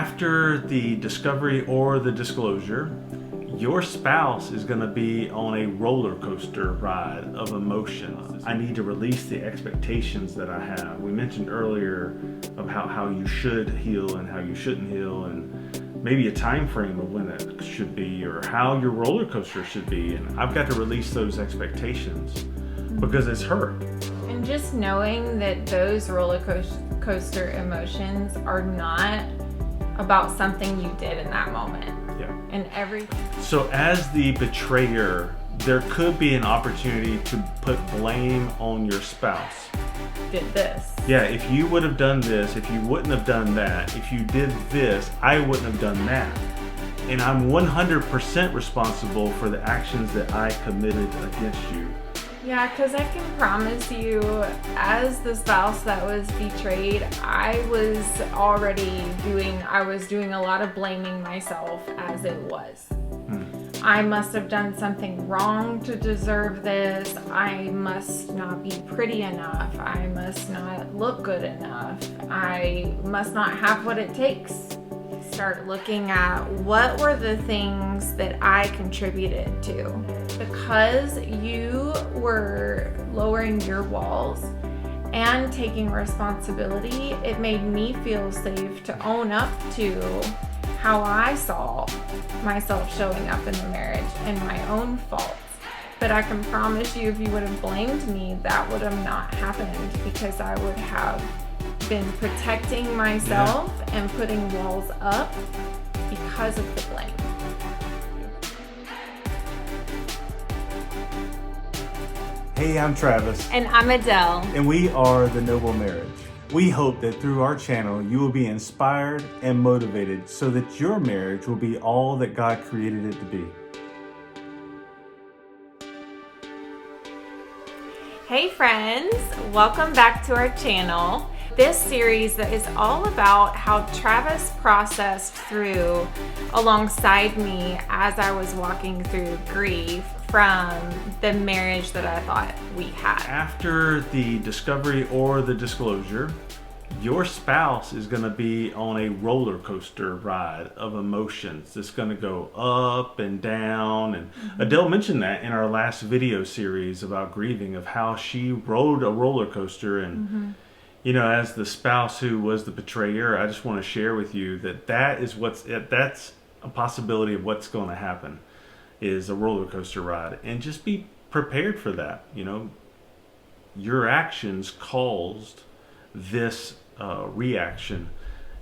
After the discovery or the disclosure, your spouse is going to be on a roller coaster ride of emotions. I need to release the expectations that I have. We mentioned earlier of how you should heal and how you shouldn't heal, and maybe a time frame of when it should be, or how your roller coaster should be. And I've got to release those expectations because it's her. And just knowing that those roller coaster emotions are not about something you did in that moment. Yeah. And So as the betrayer, there could be an opportunity to put blame on your spouse. did this. Yeah, if you would have done this, if you wouldn't have done that, if you did this, I wouldn't have done that. And I'm 100% responsible for the actions that I committed against you. Yeah, because I can promise you, as the spouse that was betrayed, I was doing a lot of blaming myself as it was. I must have done something wrong to deserve this. I must not be pretty enough. I must not look good enough. I must not have what it takes. Start looking at what were the things that I contributed to. Because you were lowering your walls and taking responsibility, it made me feel safe to own up to how I saw myself showing up in the marriage and my own faults. But I can promise you, if you would have blamed me, that would have not happened, because I would have been protecting myself and putting walls up because of the blame. Hey, I'm Travis. And I'm Adele. And we are The Noble Marriage. We hope that through our channel, you will be inspired and motivated so that your marriage will be all that God created it to be. Hey friends, welcome back to our channel. This series is all about how Travis processed through alongside me as I was walking through grief from the marriage that I thought we had. After the discovery or the disclosure, your spouse is going to be on a roller coaster ride of emotions. It's going to go up and down. And Adele mentioned that in our last video series about grieving, of how she rode a roller coaster. And you know, as the spouse who was the betrayer, I just want to share with you that that's a possibility of what's going to happen, is a roller coaster ride. And just be prepared for that. You know, your actions caused this reaction,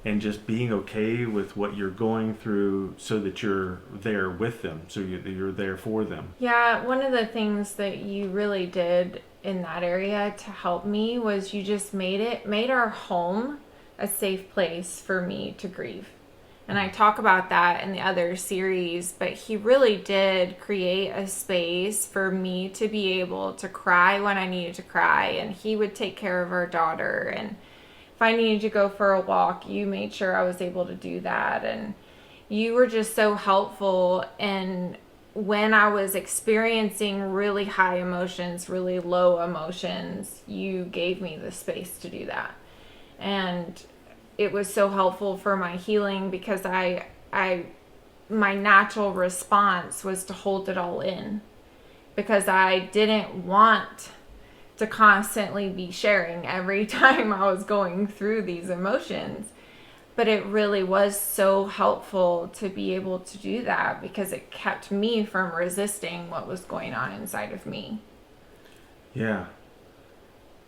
and just being okay with what you're going through so that you're there with them, so you're there for them. Yeah, one of the things that you really did in that area to help me was you just made our home a safe place for me to grieve. And I talk about that in the other series, but he really did create a space for me to be able to cry when I needed to cry, and he would take care of our daughter, and if I needed to go for a walk, you made sure I was able to do that. And you were just so helpful. And when I was experiencing really high emotions, really low emotions, you gave me the space to do that. And it was so helpful for my healing, because my natural response was to hold it all in, because I didn't want to constantly be sharing every time I was going through these emotions. But it really was so helpful to be able to do that, because it kept me from resisting what was going on inside of me. Yeah.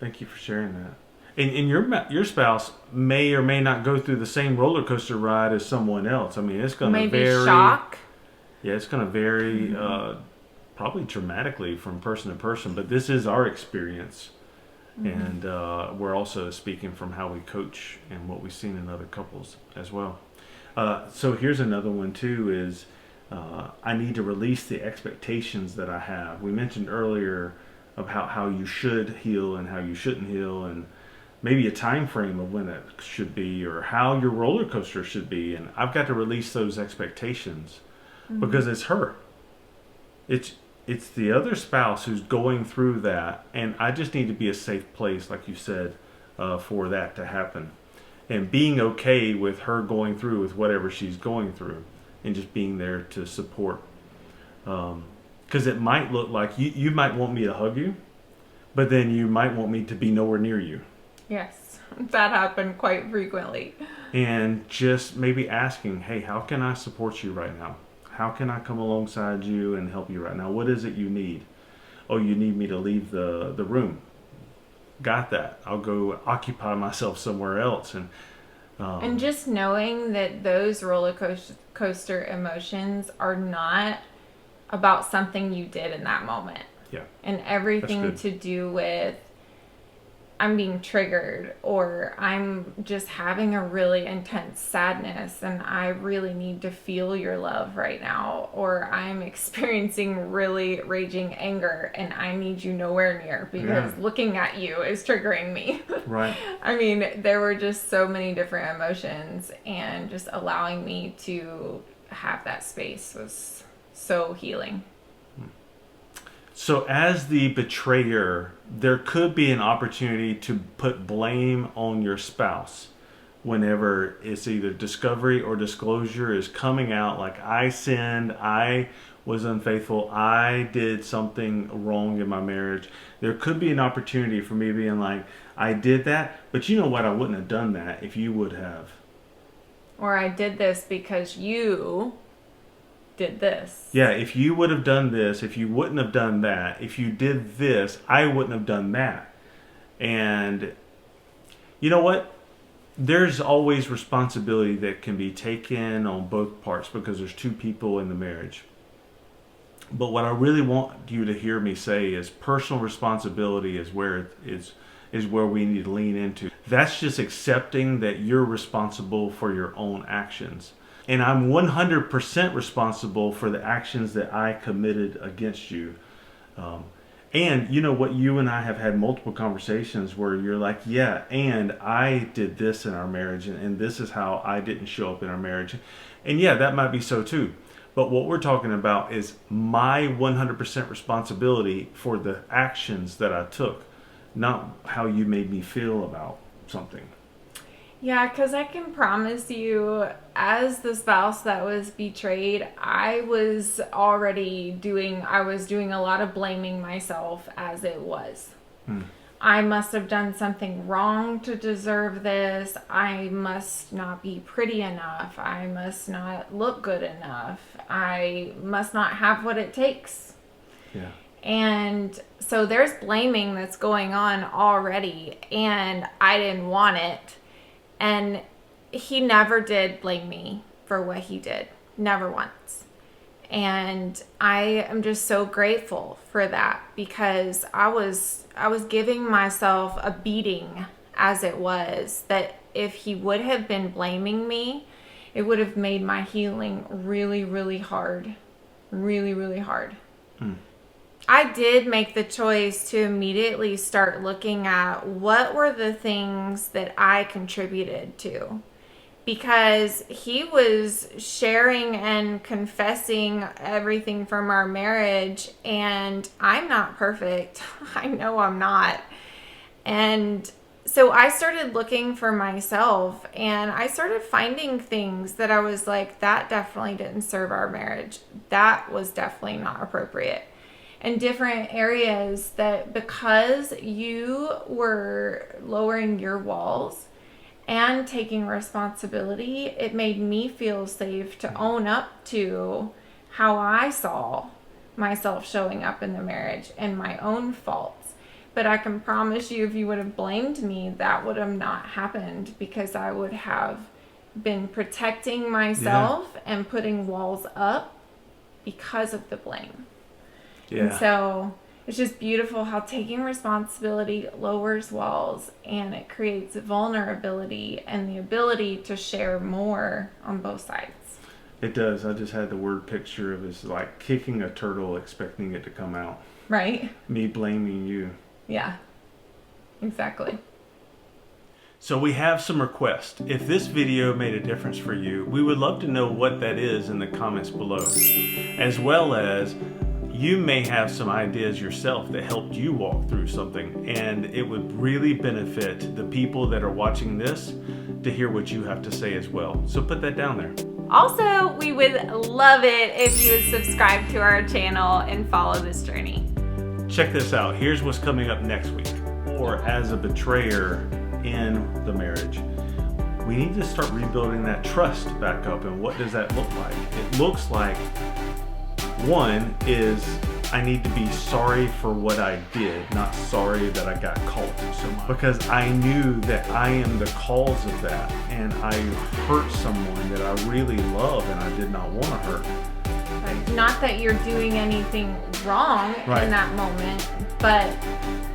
Thank you for sharing that. And your spouse may or may not go through the same roller coaster ride as someone else. I mean, it's going to vary. Maybe shock. Yeah, it's going to vary probably dramatically from person to person. But this is our experience. And we're also speaking from how we coach and what we've seen in other couples as well. So here's another one too, is I need to release the expectations that I have. We mentioned earlier of how you should heal and how you shouldn't heal, and maybe a time frame of when it should be, or how your roller coaster should be. And I've got to release those expectations because it's her. It's the other spouse who's going through that, and I just need to be a safe place, like you said, for that to happen. and being okay with her going through with whatever she's going through, and just being there to support. Because it might look like you might want me to hug you, but then you might want me to be nowhere near you. Yes, that happened quite frequently. And just maybe asking, hey, how can I support you right now? How can I come alongside you and help you right now? What is it you need? Oh, you need me to leave the room. Got that. I'll go occupy myself somewhere else. And just knowing that those roller coaster emotions are not about something you did in that moment. Yeah. And everything That's to do with I'm being triggered, or I'm just having a really intense sadness and I really need to feel your love right now, or I'm experiencing really raging anger and I need you nowhere near because looking at you is triggering me. Right. I mean, there were just so many different emotions, and just allowing me to have that space was so healing. So as the betrayer, there could be an opportunity to put blame on your spouse whenever it's either discovery or disclosure is coming out, like I sinned, I was unfaithful, I did something wrong in my marriage. There could be an opportunity for me being like, I did that, but you know what, I wouldn't have done that if you would have. Or I did this because you did this. Yeah, if you would have done this, if you wouldn't have done that, if you did this, I wouldn't have done that. And you know what? There's always responsibility that can be taken on both parts because there's two people in the marriage. But what I really want you to hear me say is personal responsibility is where we need to lean into. That's just accepting that you're responsible for your own actions. And I'm 100% responsible for the actions that I committed against you. And you know what, you and I have had multiple conversations where you're like, yeah, and I did this in our marriage, and this is how I didn't show up in our marriage. And yeah, that might be so too. But what we're talking about is my 100% responsibility for the actions that I took, not how you made me feel about something. Yeah, because I can promise you, as the spouse that was betrayed, I was doing a lot of blaming myself as it was. I must have done something wrong to deserve this. I must not be pretty enough. I must not look good enough. I must not have what it takes. Yeah. And so there's blaming that's going on already, and I didn't want it. And he never did blame me for what he did. Never once. And I am just so grateful for that, because I was giving myself a beating as it was, that if he would have been blaming me, it would have made my healing really, really hard. Really, really hard. I did make the choice to immediately start looking at what were the things that I contributed to. Because he was sharing and confessing everything from our marriage, and I'm not perfect. I know I'm not. And so I started looking for myself, and I started finding things that I was like, that definitely didn't serve our marriage. That was definitely not appropriate. And different areas that, because you were lowering your walls and taking responsibility, it made me feel safe to own up to how I saw myself showing up in the marriage and my own faults. But I can promise you, if you would have blamed me, that would have not happened, because I would have been protecting myself and putting walls up because of the blame. Yeah. And so it's just beautiful how taking responsibility lowers walls, and it creates vulnerability and the ability to share more on both sides. It does. I just had the word picture of it's like kicking a turtle, expecting it to come out. Right? Me blaming you. Yeah, exactly. So we have some requests. If this video made a difference for you, we would love to know what that is in the comments below. As well as, you may have some ideas yourself that helped you walk through something, and it would really benefit the people that are watching this to hear what you have to say as well. So put that down there. Also, we would love it if you would subscribe to our channel and follow this journey. Check this out. Here's what's coming up next week. Or as a betrayer in the marriage, we need to start rebuilding that trust back up. And what does that look like? It looks like, one is I need to be sorry for what I did, not sorry that I got caught so much. Because I knew that I am the cause of that, and I hurt someone that I really love and I did not want to hurt. Not that you're doing anything wrong Right. in that moment, but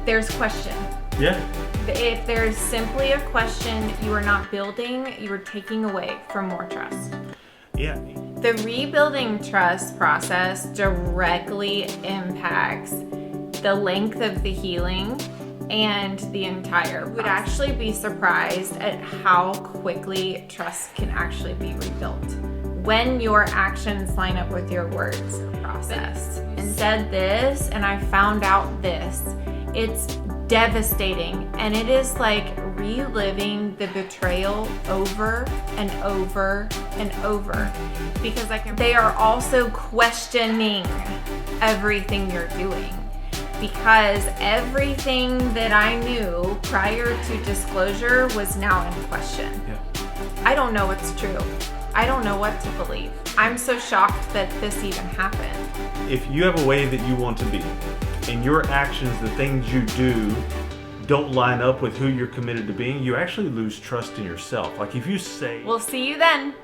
there's question. Yeah. If there's simply a question, you are not building, you are taking away from more trust. Yeah. The rebuilding trust process directly impacts the length of the healing and the entire. Would actually be surprised at how quickly trust can actually be rebuilt when your actions line up with your words process. And said this, and I found out this. It's devastating, and it is like reliving the betrayal over and over and over, because they are also questioning everything you're doing, because everything that I knew prior to disclosure was now in question. Yeah. I don't know what's true. I don't know what to believe. I'm so shocked that this even happened. If you have a way that you want to be, and your actions, the things you do, don't line up with who you're committed to being, you actually lose trust in yourself. Like if you say, We'll see you then.